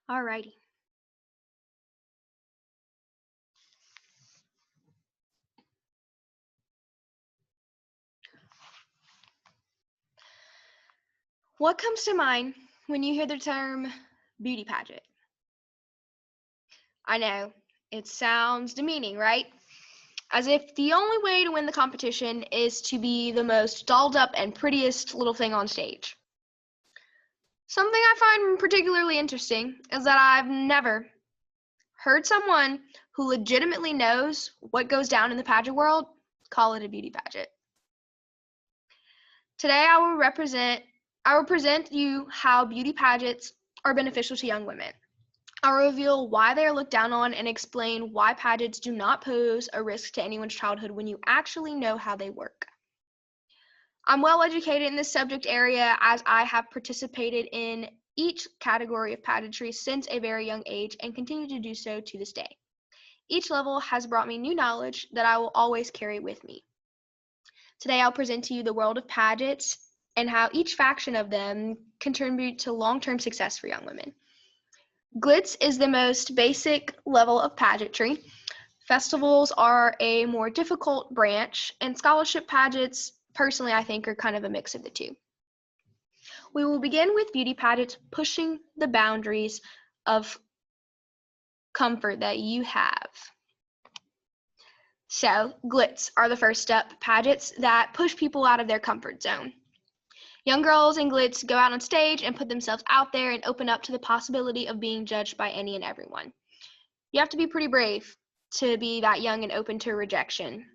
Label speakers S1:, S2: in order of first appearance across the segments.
S1: Alrighty. What comes to mind when you hear the term beauty pageant? I know, it sounds demeaning, right? As if the only way to win the competition is to be the most dolled up and prettiest little thing on stage. Something I find particularly interesting is that I've never heard someone who legitimately knows what goes down in the pageant world call it a beauty pageant. Today I will present you how beauty pageants are beneficial to young women. I'll reveal why they are looked down on and explain why pageants do not pose a risk to anyone's childhood when you actually know how they work. I'm well educated in this subject area as I have participated in each category of pageantry since a very young age and continue to do so to this day. Each level has brought me new knowledge that I will always carry with me. Today I'll present to you the world of pageants and how each faction of them contribute to long-term success for young women. Glitz is the most basic level of pageantry. Festivals are a more difficult branch, and scholarship pageants, personally, I think, are kind of a mix of the two. We will begin with beauty pageants pushing the boundaries of comfort that you have. So, glitz are the first up pageants that push people out of their comfort zone. Young girls in glitz go out on stage and put themselves out there and open up to the possibility of being judged by any and everyone. You have to be pretty brave to be that young and open to rejection.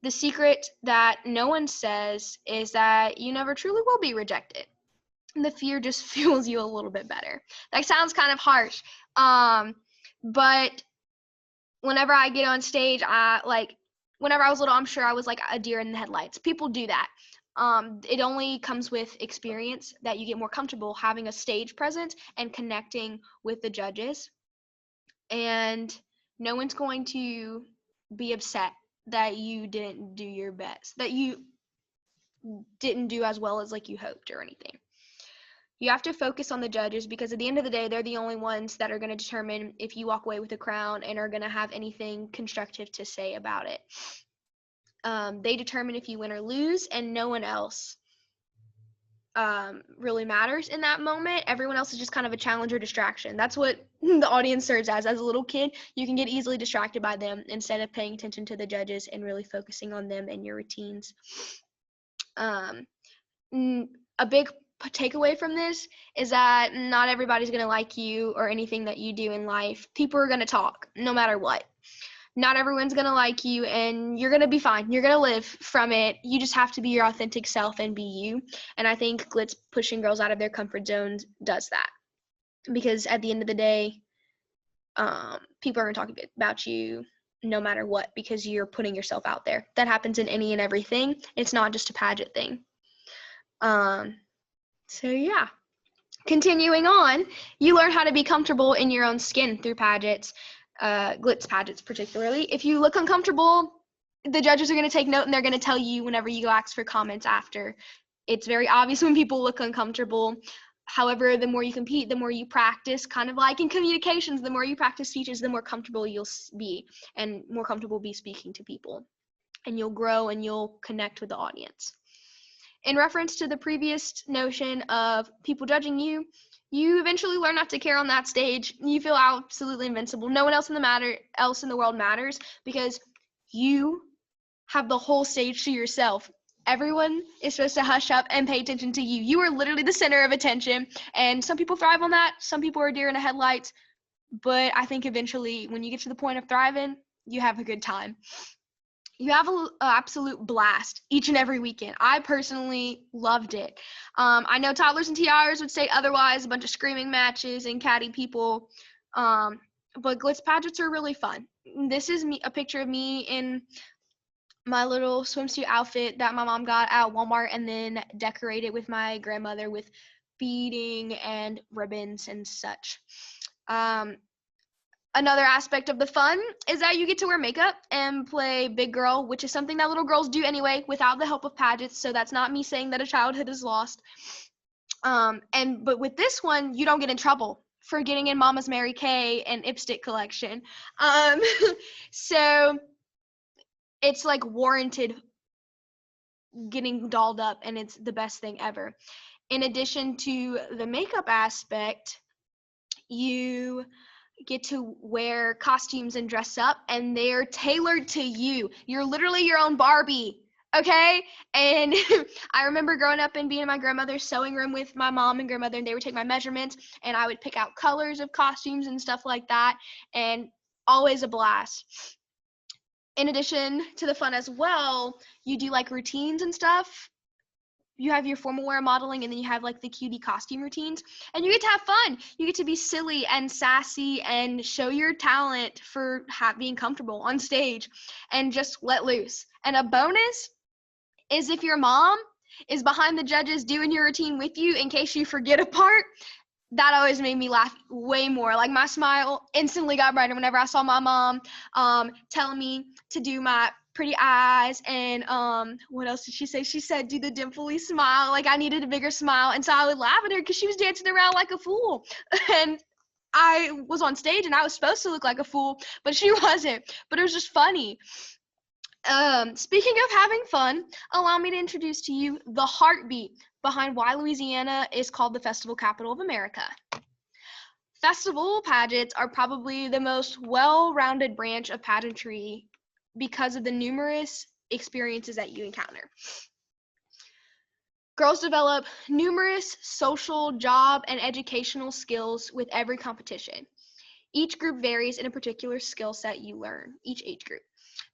S1: The secret that no one says is that you never truly will be rejected. The fear just fuels you a little bit better. That sounds kind of harsh, but whenever I get on stage, whenever I was little, I'm sure I was like a deer in the headlights. People do that. It only comes with experience that you get more comfortable having a stage presence and connecting with the judges. And no one's going to be upset that you didn't do your best, that you didn't do as well as like you hoped or anything. You have to focus on the judges because at the end of the day, they're the only ones that are going to determine if you walk away with a crown and are going to have anything constructive to say about it. They determine if you win or lose, and no one else really matters in that moment. Everyone else is just kind of a challenge or distraction. That's what the audience serves as. As a little kid, you can get easily distracted by them instead of paying attention to the judges and really focusing on them and your routines. A big takeaway from this is that not everybody's going to like you or anything that you do in life. People are going to talk no matter what. Not everyone's going to like you, and you're going to be fine. You're going to live from it. You just have to be your authentic self and be you. And I think glitz pushing girls out of their comfort zones does that. Because at the end of the day, people are going to talk about you no matter what because you're putting yourself out there. That happens in any and everything. It's not just a pageant thing. So yeah. Continuing on, you learn how to be comfortable in your own skin through pageants. Glitz pageants particularly. If you look uncomfortable, the judges are going to take note and they're going to tell you whenever you go ask for comments after. It's very obvious when people look uncomfortable. However, the more you compete, the more you practice, kind of like in communications, the more you practice speeches, the more comfortable you'll be and more comfortable be speaking to people. And you'll grow and you'll connect with the audience. In reference to the previous notion of people judging you, you eventually learn not to care on that stage. You feel absolutely invincible. No one else in the world matters because you have the whole stage to yourself. Everyone is supposed to hush up and pay attention to you. You are literally the center of attention, and some people thrive on that. Some people are deer in the headlights, but I think eventually when you get to the point of thriving, you have a good time. You have an absolute blast each and every weekend. I personally loved it. I know toddlers and tiaras would say otherwise, a bunch of screaming matches and catty people, but glitz pageants are really fun. This is a picture of me in my little swimsuit outfit that my mom got at Walmart and then decorated with my grandmother with beading and ribbons and such. Another aspect of the fun is that you get to wear makeup and play big girl, which is something that little girls do anyway without the help of pageants. So that's not me saying that a childhood is lost. But with this one, you don't get in trouble. for getting in Mama's Mary Kay and Ipstick collection. So it's like warranted getting dolled up, and it's the best thing ever. In addition to the makeup aspect, you get to wear costumes and dress up, and they're tailored to you. You're literally your own Barbie, okay? And I remember growing up and being in my grandmother's sewing room with my mom and grandmother, and they would take my measurements, and I would pick out colors of costumes and stuff like that, and always a blast. In addition to the fun as well, you do like routines and stuff. You have your formal wear modeling, and then you have like the cutie costume routines, and you get to have fun. You get to be silly and sassy and show your talent for being comfortable on stage and just let loose. And a bonus is if your mom is behind the judges doing your routine with you in case you forget a part. That always made me laugh way more. Like, my smile instantly got brighter whenever I saw my mom telling me to do my pretty eyes, and what else did she say? She said, do the dimply smile. Like, I needed a bigger smile, and so I would laugh at her because she was dancing around like a fool. And I was on stage, and I was supposed to look like a fool, but she wasn't. But it was just funny. Speaking of having fun, allow me to introduce to you the heartbeat behind why Louisiana is called the Festival Capital of America. Festival pageants are probably the most well-rounded branch of pageantry because of the numerous experiences that you encounter. Girls develop numerous social, job, and educational skills with every competition. Each group varies in a particular skill set you learn, each age group.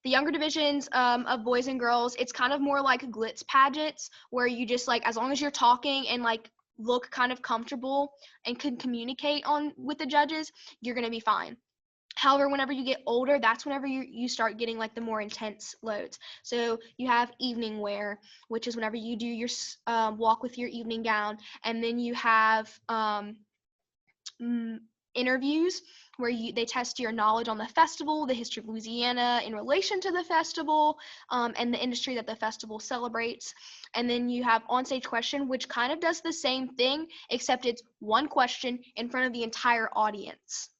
S1: The younger divisions of boys and girls, it's kind of more like glitz pageants, where you just, like, as long as you're talking and like look kind of comfortable and can communicate with the judges, you're going to be fine. However, whenever you get older, that's whenever you start getting like the more intense loads. So you have evening wear, which is whenever you do your walk with your evening gown, and then you have interviews where they test your knowledge on the festival, the history of Louisiana in relation to the festival, and the industry that the festival celebrates. And then you have onstage question, which kind of does the same thing, except it's one question in front of the entire audience.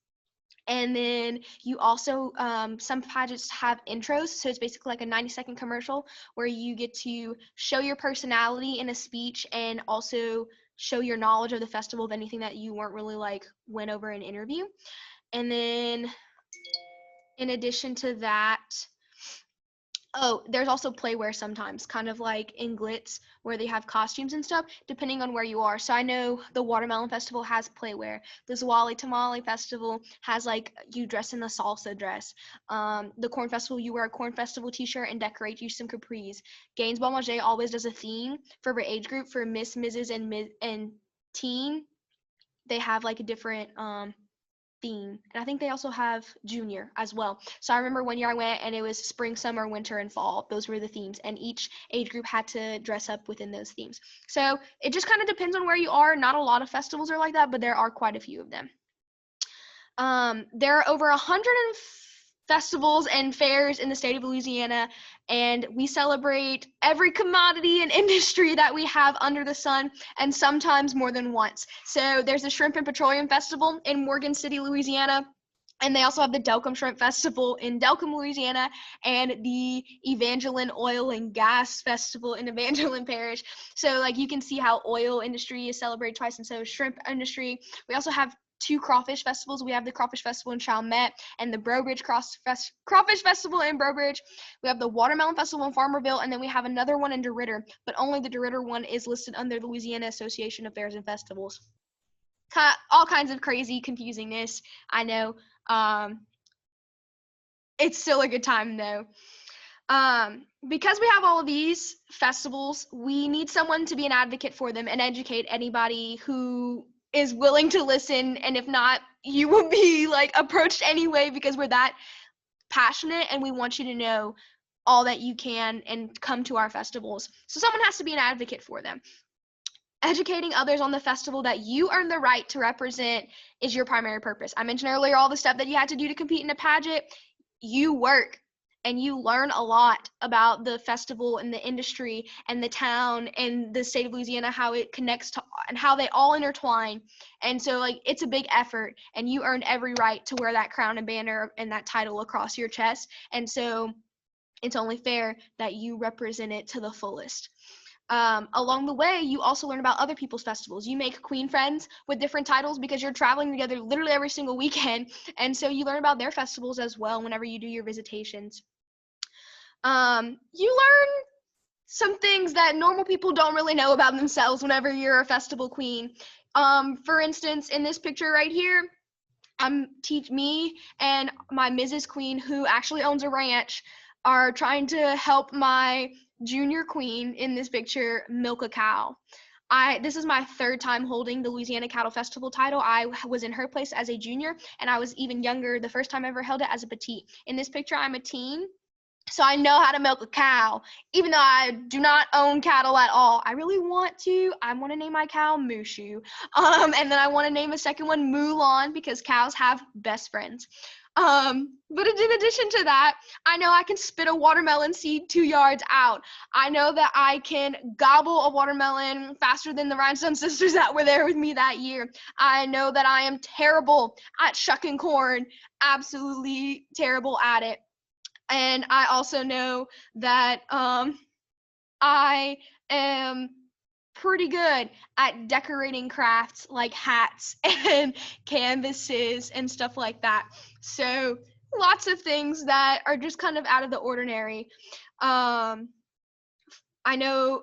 S1: And then you also, some pageants have intros, so it's basically like a 90-second commercial where you get to show your personality in a speech and also show your knowledge of the festival of anything that you weren't really like went over in an interview. And then in addition to that, there's also playwear sometimes, kind of like in glitz, where they have costumes and stuff, depending on where you are. So I know the Watermelon Festival has playwear. The Zawali Tamale Festival has, like, you dress in the salsa dress. The Corn Festival, you wear a Corn Festival t-shirt and decorate you some capris. Gainesville Manger always does a theme for every age group. For Miss, Mrs., and Teen, they have, like, a different theme, and I think they also have junior as well. So I remember one year I went, and it was spring, summer, winter, and fall. Those were the themes, and each age group had to dress up within those themes. So it just kind of depends on where you are. Not a lot of festivals are like that, but there are quite a few of them. There are over 100 festivals and fairs in the state of Louisiana, and we celebrate every commodity and industry that we have under the sun, and sometimes more than once. So there's the Shrimp and Petroleum Festival in Morgan City, Louisiana, and they also have the Delcombe Shrimp Festival in Delcombe, Louisiana, and the Evangeline Oil and Gas Festival in Evangeline Parish. So, like, you can see how oil industry is celebrated twice, and so shrimp industry. We also have 2 crawfish festivals. We have the Crawfish Festival in Chalmette and the Brobridge Crawfish Festival in Brobridge. We have the Watermelon Festival in Farmerville, and then we have another one in DeRidder, but only the DeRidder one is listed under the Louisiana Association of Fairs and Festivals. All kinds of crazy confusingness, I know. It's still a good time, though. Because we have all of these festivals, we need someone to be an advocate for them and educate anybody who is willing to listen, and if not, you will be, like, approached anyway, because we're that passionate and we want you to know all that you can and come to our festivals. So someone has to be an advocate for them. Educating others on the festival that you earn the right to represent is your primary purpose. I mentioned earlier all the stuff that you had to do to compete in a pageant. You work and you learn a lot about the festival and the industry and the town and the state of Louisiana, how it connects to and how they all intertwine. And so like it's a big effort, and you earn every right to wear that crown and banner and that title across your chest. And so it's only fair that you represent it to the fullest. Along the way, you also learn about other people's festivals. You make queen friends with different titles because you're traveling together literally every single weekend. And so you learn about their festivals as well whenever you do your visitations. You learn some things that normal people don't really know about themselves whenever you're a festival queen. For instance, in this picture right here, me and my Mrs. Queen, who actually owns a ranch, are trying to help my junior queen in this picture milk a cow. This is my third time holding the Louisiana Cattle Festival title. I was in her place as a junior, and I was even younger the first time I ever held it as a petite. In this picture, I'm a teen, so I know how to milk a cow, even though I do not own cattle at all. I really want to. I want to name my cow Mushu. And then I want to name a second one Mulan, because cows have best friends. But in addition to that, I know I can spit a watermelon seed 2 yards out. I know that I can gobble a watermelon faster than the Rhinestone Sisters that were there with me that year. I know that I am terrible at shucking corn, absolutely terrible at it. And I also know that I am pretty good at decorating crafts like hats and canvases and stuff like that. So lots of things that are just kind of out of the ordinary. I know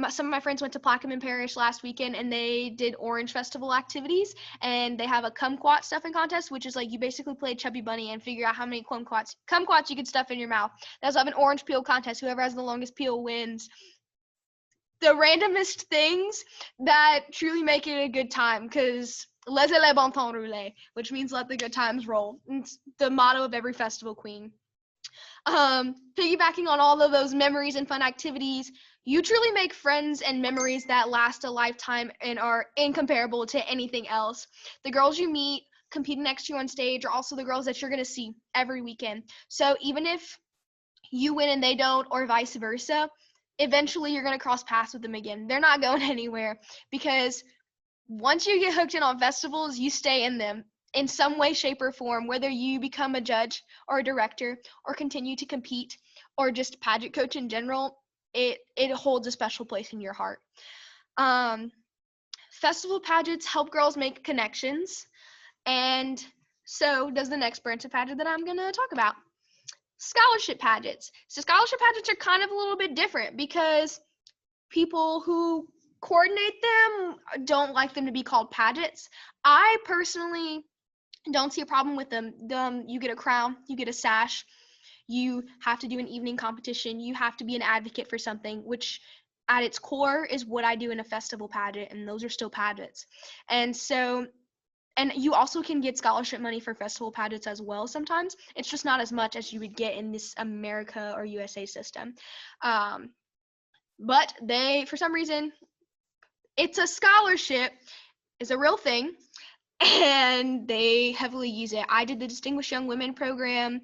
S1: some of my friends went to Plaquemine Parish last weekend, and they did Orange Festival activities, and they have a kumquat stuffing contest, which is like you basically play Chubby Bunny and figure out how many kumquats you can stuff in your mouth. They also have an orange peel contest. Whoever has the longest peel wins. The randomest things that truly make it a good time, because laissez le bon temps rouler, which means let the good times roll. It's the motto of every festival queen. Piggybacking on all of those memories and fun activities, you truly make friends and memories that last a lifetime and are incomparable to anything else. The girls you meet competing next to you on stage are also the girls that you're going to see every weekend. So even if you win and they don't, or vice versa, eventually you're going to cross paths with them again. They're not going anywhere, because once you get hooked in on festivals, you stay in them in some way, shape, or form, whether you become a judge or a director or continue to compete or just pageant coach in general. It holds a special place in your heart. Festival pageants help girls make connections, and so does the next branch of pageant that I'm going to talk about. Scholarship pageants. So scholarship pageants are kind of a little bit different, because people who coordinate them don't like them to be called pageants. I personally don't see a problem with them. You get a crown, you get a sash, you have to do an evening competition, you have to be an advocate for something, which at its core is what I do in a festival pageant, and those are still pageants. And so, and you also can get scholarship money for festival pageants as well sometimes. It's just not as much as you would get in this America or USA system. But they, for some reason, it's a scholarship, is a real thing, and they heavily use it. I did the Distinguished Young Women program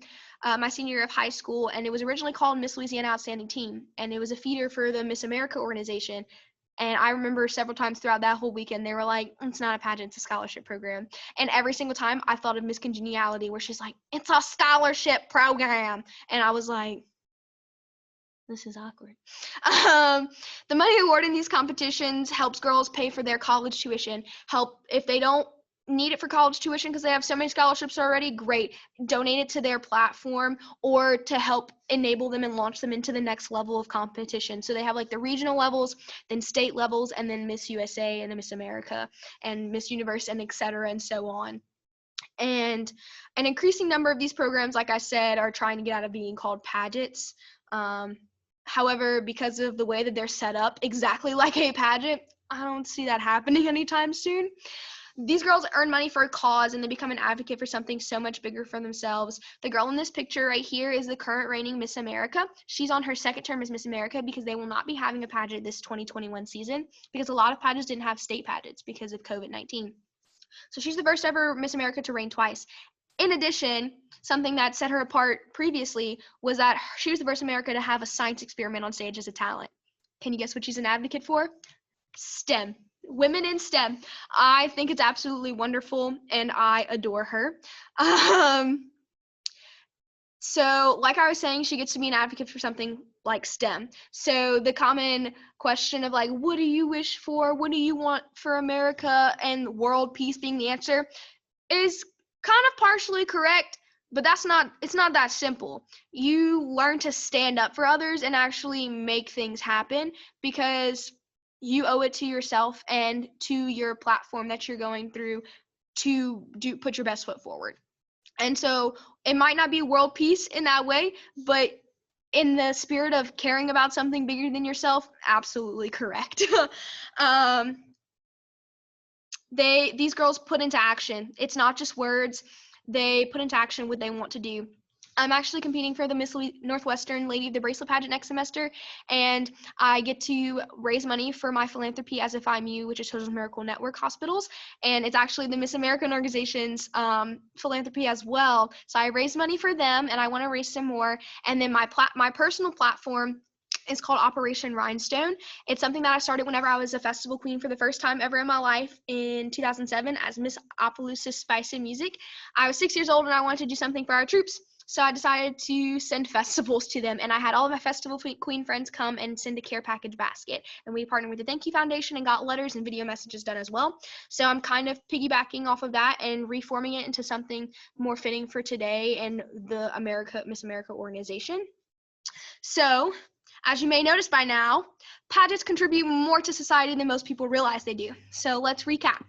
S1: my senior year of high school, and it was originally called Miss Louisiana Outstanding Team, and it was a feeder for the Miss America organization. And I remember several times throughout that whole weekend, they were like, it's not a pageant, it's a scholarship program. And every single time I thought of Miss Congeniality, where she's like, it's a scholarship program. And I was like, this is awkward. The money awarded in these competitions helps girls pay for their college tuition. Help if they don't need it for college tuition because they have so many scholarships already, great. Donate it to their platform or to help enable them and launch them into the next level of competition. So they have like the regional levels, then state levels, and then Miss USA and then Miss America and Miss Universe and et cetera and so on. And an increasing number of these programs, like I said, are trying to get out of being called pageants. However, because of the way that they're set up exactly like a pageant, I don't see that happening anytime soon. These girls earn money for a cause, and they become an advocate for something so much bigger for themselves. The girl in this picture right here is the current reigning Miss America. She's on her second term as Miss America because they will not be having a pageant this 2021 season because a lot of pageants didn't have state pageants because of COVID-19. So she's the first ever Miss America to reign twice. In addition, something that set her apart previously was that she was the first American to have a science experiment on stage as a talent. Can you guess what she's an advocate for? STEM. Women in STEM. I think it's absolutely wonderful, and I adore her. So, like I was saying, she gets to be an advocate for something like STEM. So the common question of like, what do you wish for? What do you want for America? And world peace being the answer is kind of partially correct, but it's not that simple. You learn to stand up for others and actually make things happen because you owe it to yourself and to your platform that you're going through to put your best foot forward. And so it might not be world peace in that way, but in the spirit of caring about something bigger than yourself, absolutely correct. um, these girls put into action. It's not just words. They put into action what they want to do. I'm actually competing for the Miss Northwestern Lady of the Bracelet pageant next semester, and I get to raise money for my philanthropy as if I'm you, which is Children's Miracle Network Hospitals, and it's actually the Miss American organization's philanthropy as well. So I raise money for them, and I want to raise some more. And then my personal platform is called Operation Rhinestone. It's something that I started whenever I was a festival queen for the first time ever in my life in 2007 as Miss Opelousas Spice and Music. I was 6 years old and I wanted to do something for our troops. So I decided to send festivals to them, and I had all of my festival queen friends come and send a care package basket. And we partnered with the Thank You Foundation and got letters and video messages done as well. So I'm kind of piggybacking off of that and reforming it into something more fitting for today and the Miss America organization. So, as you may notice by now, pageants contribute more to society than most people realize they do. So let's recap.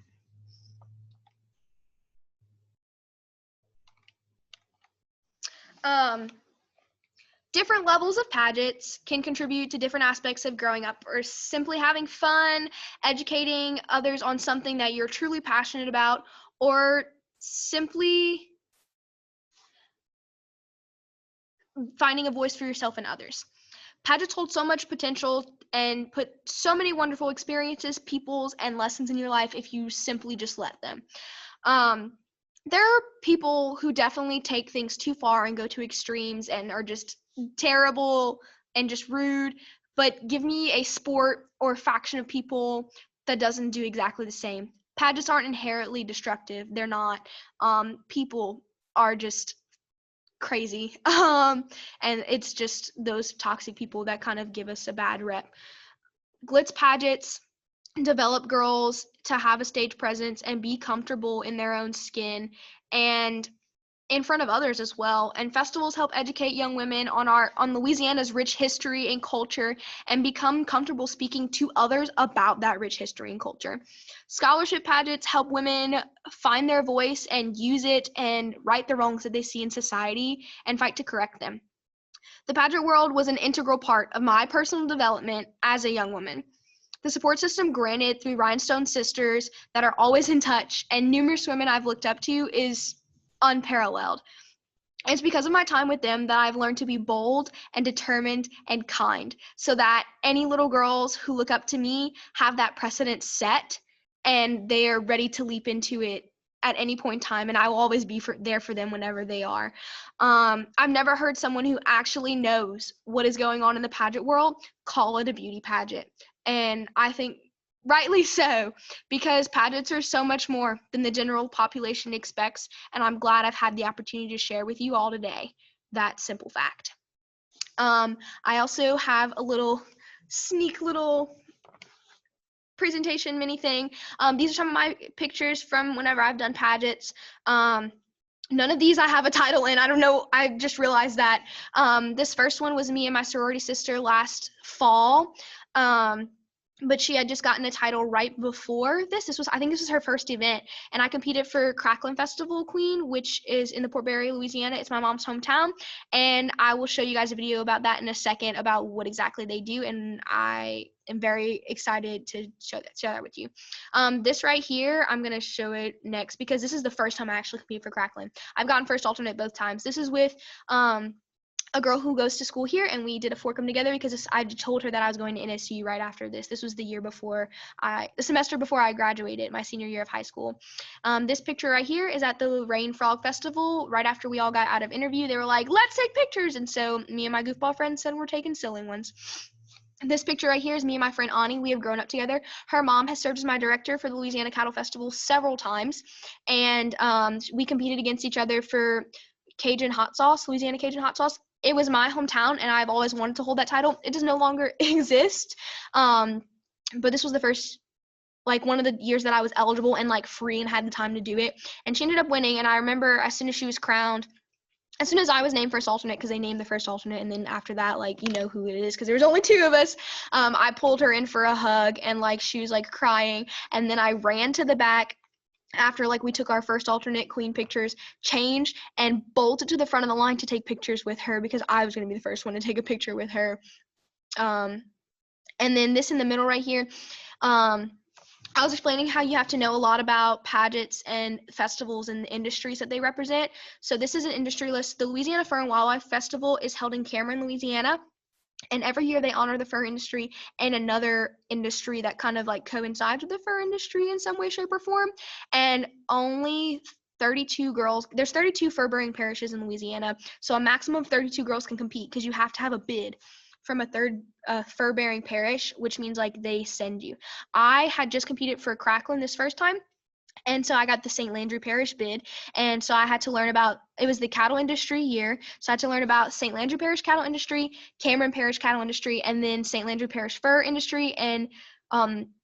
S1: Different levels of pageants can contribute to different aspects of growing up, or simply having fun, educating others on something that you're truly passionate about, or simply finding a voice for yourself and others. Pageants hold so much potential and put so many wonderful experiences, peoples, and lessons in your life if you simply just let them. There are people who definitely take things too far and go to extremes and are just terrible and just rude, but give me a sport or faction of people that doesn't do exactly the same. Pageants aren't inherently destructive. They're not. People are just crazy. And it's just those toxic people that kind of give us a bad rep. Glitz pageants develop girls to have a stage presence and be comfortable in their own skin and in front of others as well. And festivals help educate young women on Louisiana's rich history and culture and become comfortable speaking to others about that rich history and culture. Scholarship pageants help women find their voice and use it and right the wrongs that they see in society and fight to correct them. The pageant world was an integral part of my personal development as a young woman. The support system granted through Rhinestone Sisters that are always in touch and numerous women I've looked up to is unparalleled. It's because of my time with them that I've learned to be bold and determined and kind so that any little girls who look up to me have that precedent set and they are ready to leap into it at any point in time, and I will always be there for them whenever they are. I've never heard someone who actually knows what is going on in the pageant world call it a beauty pageant. And I think rightly so, because pageants are so much more than the general population expects, and I'm glad I've had the opportunity to share with you all today that simple fact. I also have a little sneak little presentation mini thing. These are some of my pictures from whenever I've done pageants. None of these I have a title in. I don't know. I just realized that. This first one was me and my sorority sister last fall. But she had just gotten a title right before this. I think this was her first event, and I competed for Cracklin Festival Queen, which is in the Port Barre, Louisiana. It's my mom's hometown, and I will show you guys a video about that in a second about what exactly they do, and I am very excited to share that with you. This right here, I'm gonna show it next because this is the first time I actually competed for Cracklin. I've gotten first alternate both times. This is with a girl who goes to school here, and we did a forecom together because I told her that I was going to NSU right after this. This was the semester before I graduated, my senior year of high school. This picture right here is at the Rain Frog Festival. Right after we all got out of interview, they were like, let's take pictures. And so me and my goofball friends said we're taking silly ones. This picture right here is me and my friend Ani. We have grown up together. Her mom has served as my director for the Louisiana Cattle Festival several times, and we competed against each other for Cajun hot sauce, Louisiana Cajun hot sauce. It was my hometown, and I've always wanted to hold that title. It does no longer exist, but this was the first, like, one of the years that I was eligible and, like, free and had the time to do it. And she ended up winning, and I remember as soon as she was crowned, as soon as I was named first alternate, because they named the first alternate, and then after that, like, you know who it is, because there was only 2 of us, I pulled her in for a hug, and, like, she was, like, crying, and then I ran to the back after, like, we took our first alternate queen pictures, changed, and bolted to the front of the line to take pictures with her because I was going to be the first one to take a picture with her. And then this in the middle right here, I was explaining how you have to know a lot about pageants and festivals and the industries that they represent. So this is an industry list. The Louisiana Fur and Wildlife Festival is held in Cameron, Louisiana. And every year they honor the fur industry and another industry that kind of like coincides with the fur industry in some way, shape, or form. And only 32 girls, there's 32 fur-bearing parishes in Louisiana. So a maximum of 32 girls can compete because you have to have a bid from a third fur-bearing parish, which means like they send you. I had just competed for Cracklin this first time. And so I got the St. Landry Parish bid. And so I had to learn about, it was the cattle industry year. So I had to learn about St. Landry Parish cattle industry, Cameron Parish cattle industry, and then St. Landry Parish fur industry, and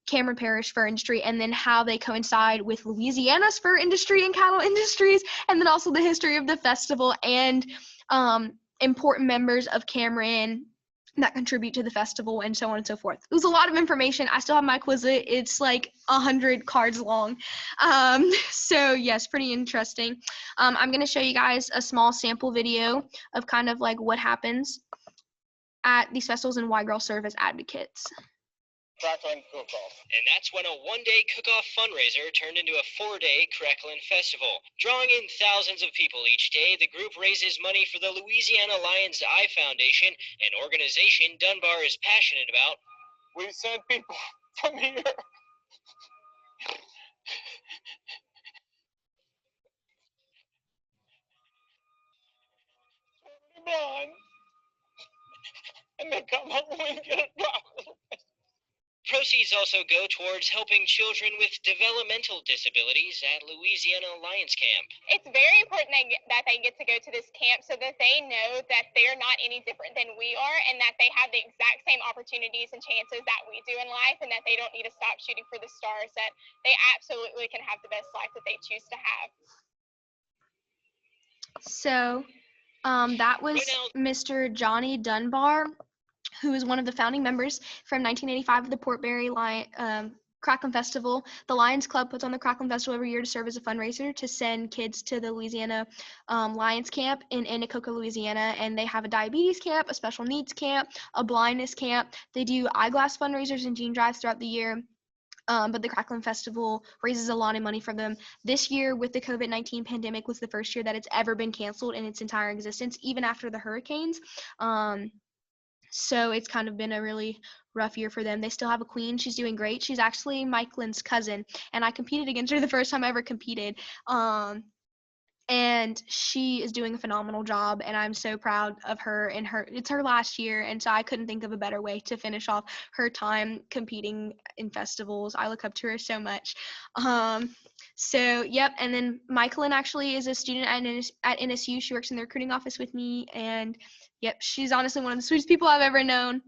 S1: Cameron Parish fur industry, and then how they coincide with Louisiana's fur industry and cattle industries, and then also the history of the festival and important members of Cameron that contribute to the festival, and so on and so forth. It was a lot of information. I still have my Quizlet. It's like 100 cards long. So yes, pretty interesting. I'm going to show you guys a small sample video of kind of like what happens at these festivals and why girls serve as advocates.
S2: Cracklin Cook-Off. And that's when a one-day cook-off fundraiser turned into a 4-day Cracklin Festival. Drawing in thousands of people each day, the group raises money for the Louisiana Lion's Eye Foundation, an organization Dunbar is passionate about. We sent people from here. Blind. And they come home and get a problem. Proceeds also go towards helping children with developmental disabilities at Louisiana Lions Camp.
S3: It's very important that they get to go to this camp so that they know that they're not any different than we are, and that they have the exact same opportunities and chances that we do in life, and that they don't need to stop shooting for the stars, that they absolutely can have the best life that they choose to have.
S1: So that was Mr. Johnny Dunbar, who is one of the founding members from 1985 of the Port Barre Cracklin Festival. The Lions Club puts on the Cracklin Festival every year to serve as a fundraiser to send kids to the Louisiana Lions Camp in Anacoca, Louisiana. And they have a diabetes camp, a special needs camp, a blindness camp. They do eyeglass fundraisers and gene drives throughout the year. But the Cracklin Festival raises a lot of money for them. This year, with the COVID-19 pandemic, was the first year that it's ever been canceled in its entire existence, even after the hurricanes. So it's kind of been a really rough year for them. They still have a queen. She's doing great. She's actually Mike Lynn's cousin, and I competed against her the first time I ever competed. And she is doing a phenomenal job, and I'm so proud of her. And it's her last year, and so I couldn't think of a better way to finish off her time competing in festivals. I look up to her so much. So yep, and then Michaelin actually is a student at NSU. She works in the recruiting office with me, and yep, she's honestly one of the sweetest people I've ever known.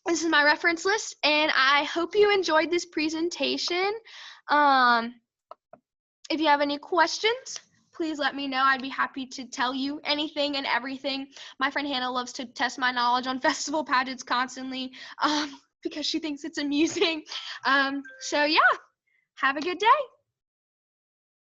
S1: This is my reference list, and I hope you enjoyed this presentation. If you have any questions, please let me know. I'd be happy to tell you anything and everything. My friend Hannah loves to test my knowledge on festival pageants constantly because she thinks it's amusing. So yeah, have a good day.